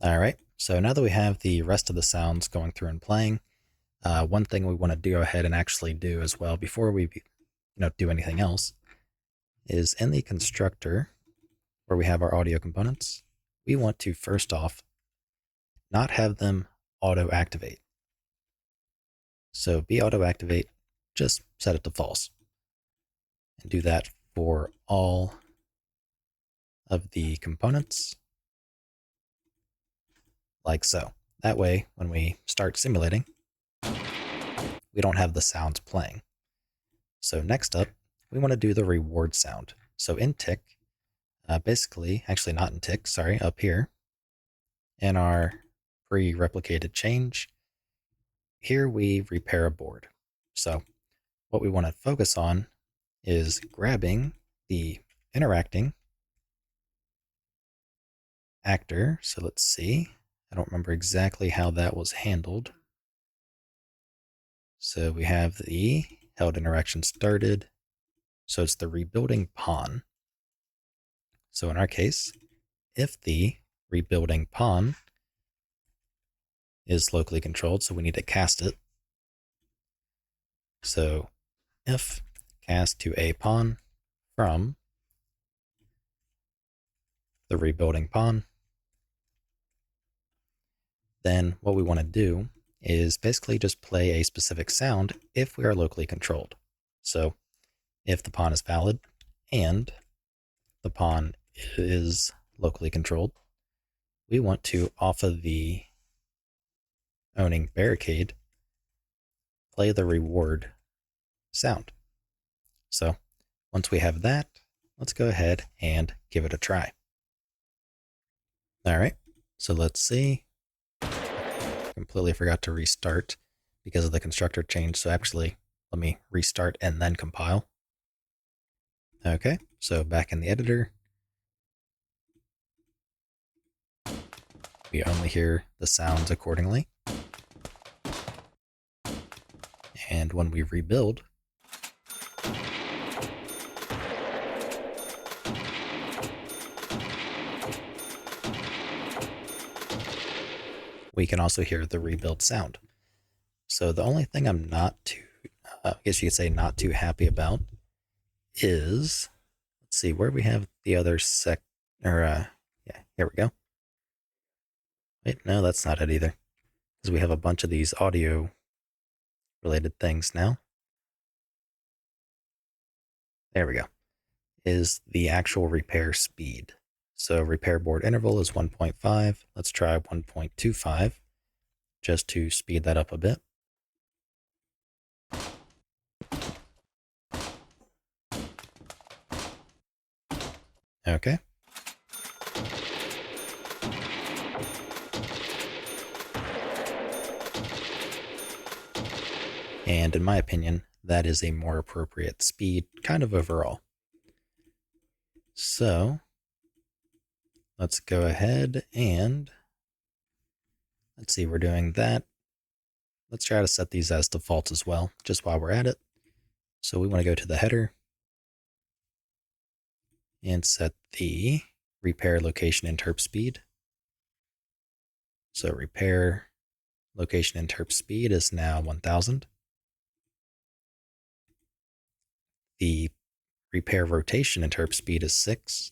Alright, so now that we have the rest of the sounds going through and playing, one thing we want to go ahead and actually do as well before we do anything else is in the constructor where we have our audio components, we want to first off not have them auto activate. So be auto activate, just set it to false. And do that for all of the components, like so. That way, when we start simulating, we don't have the sounds playing. So next up, we want to do the reward sound. So in tick, basically, actually not in tick, sorry, up here, in our pre-replicated change, here we repair a board. So what we want to focus on is grabbing the interacting actor. So let's see. I don't remember exactly how that was handled. So we have the held interaction started. So it's the rebuilding pawn. So in our case, if the rebuilding pawn is locally controlled, so we need to cast it. So if cast to a pawn from the rebuilding pawn, then what we want to do is basically just play a specific sound if we are locally controlled. So if the pawn is valid and the pawn is locally controlled, we want to, off of the owning barricade, play the reward sound. So once we have that, let's go ahead and give it a try. All right, so let's see. Completely forgot to restart because of the constructor change. So actually, let me restart and then compile. Okay, so back in the editor, we only hear the sounds accordingly. And when we rebuild, we can also hear the rebuild sound. So the only thing I'm not too, I guess you could say not too happy about is, let's see, where we have the other yeah, here we go. Wait, no, that's not it either. Because we have a bunch of these audio related things now. There we go. Is the actual repair speed. So repair board interval is 1.5. Let's try 1.25 just to speed that up a bit. Okay. And in my opinion, that is a more appropriate speed kind of overall. So let's go ahead and let's see, we're doing that. Let's try to set these as defaults as well, just while we're at it. So we want to go to the header and set the repair location interp speed. So repair location interp speed is now 1000. The repair rotation interp speed is 6.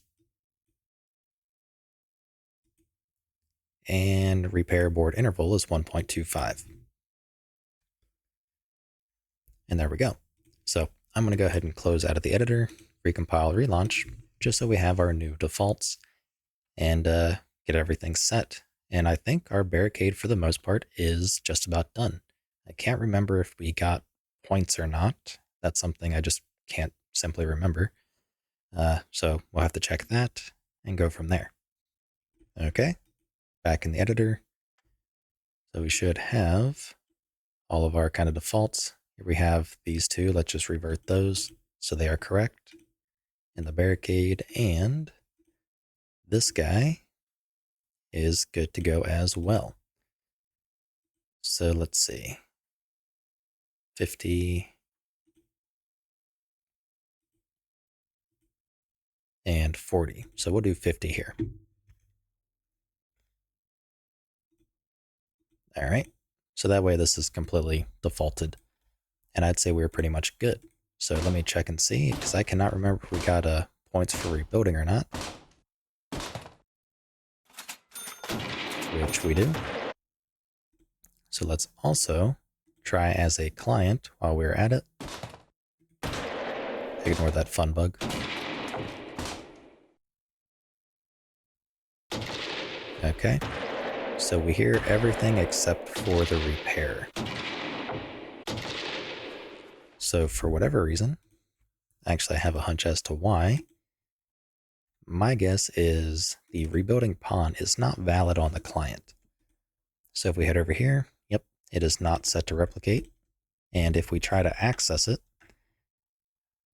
And repair board interval is 1.25. And there we go. So I'm going to go ahead and close out of the editor, recompile, relaunch, just so we have our new defaults and get everything set. And I think our barricade for the most part is just about done. I can't remember if we got points or not. That's something I just can't simply remember. So we'll have to check that and go from there. Okay, back in the editor. So we should have all of our kind of defaults. Here we have these two. Let's just revert those so they are correct in the barricade. And this guy is good to go as well. So let's see. 50 and 40. So we'll do 50 here. All right. So that way this is completely defaulted. And I'd say we're pretty much good. So let me check and see, because I cannot remember if we got points for rebuilding or not. Which we do. So let's also try as a client while we're at it. Ignore that fun bug. Okay. So we hear everything except for the repair. So for whatever reason, actually I have a hunch as to why. My guess is the rebuilding pawn is not valid on the client. So if we head over here, yep, it is not set to replicate. And if we try to access it,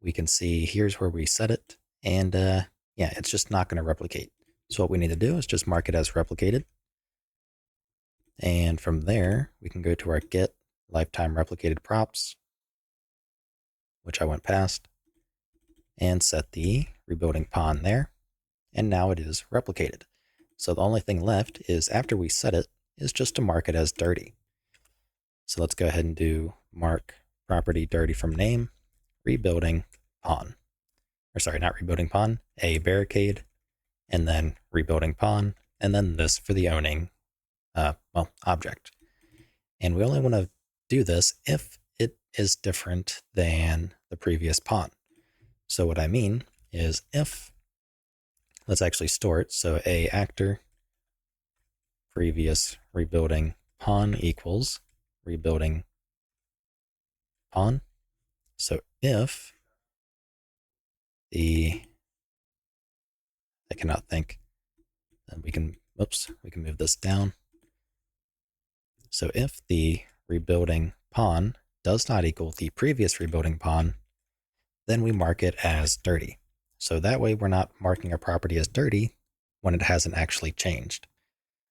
we can see here's where we set it. And yeah, it's just not going to replicate. So what we need to do is just mark it as replicated. And from there, we can go to our get lifetime replicated props, which I went past, and set the rebuilding pawn there. And now it is replicated. So the only thing left is after we set it is just to mark it as dirty. So let's go ahead and do mark property dirty from name, rebuilding pawn. Or sorry, not rebuilding pawn, a barricade, and then rebuilding pawn, and then this for the owning, object. And we only want to do this if it is different than the previous pawn. So what I mean is if, let's actually store it. So a actor previous rebuilding pawn equals rebuilding pawn. So if I cannot think, then we can move this down. So if the rebuilding pawn does not equal the previous rebuilding pawn, then we mark it as dirty. So that way we're not marking a property as dirty when it hasn't actually changed.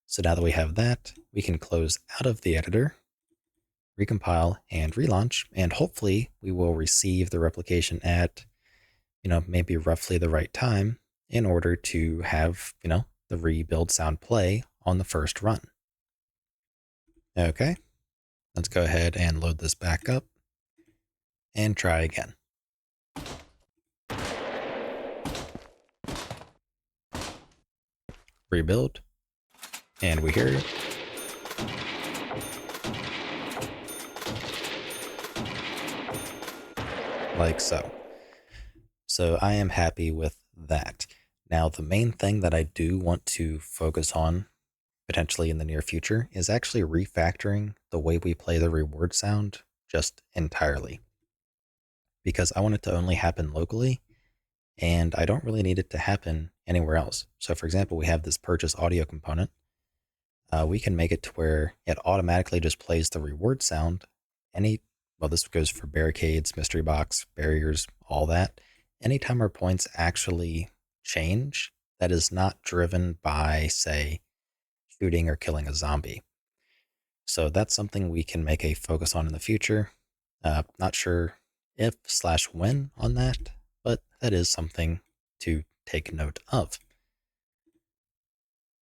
So now that we have that, we can close out of the editor, recompile and relaunch, and hopefully we will receive the replication at, maybe roughly the right time in order to have, the rebuild sound play on the first run. Okay, let's go ahead and load this back up and try again. Rebuild, and we hear it. Like so. So I am happy with that. Now, the main thing that I do want to focus on potentially in the near future is actually refactoring the way we play the reward sound just entirely. Because I want it to only happen locally, and I don't really need it to happen anywhere else. So for example, we have this purchase audio component. We can make it to where it automatically just plays the reward sound. This goes for barricades, mystery box, barriers, all that. Anytime our points actually change, that is not driven by, say, shooting or killing a zombie. So that's something we can make a focus on in the future. Not sure if/when on that, but that is something to take note of.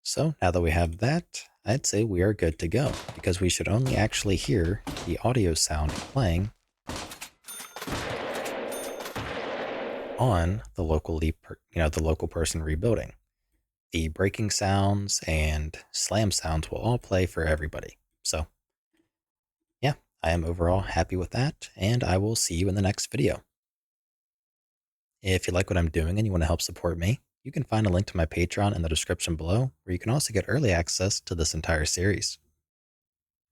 So now that we have that, I'd say we are good to go, because we should only actually hear the audio sound playing on the the local person rebuilding. The breaking sounds and slam sounds will all play for everybody. So yeah, I am overall happy with that, and I will see you in the next video. If you like what I'm doing and you want to help support me, you can find a link to my Patreon in the description below, where you can also get early access to this entire series.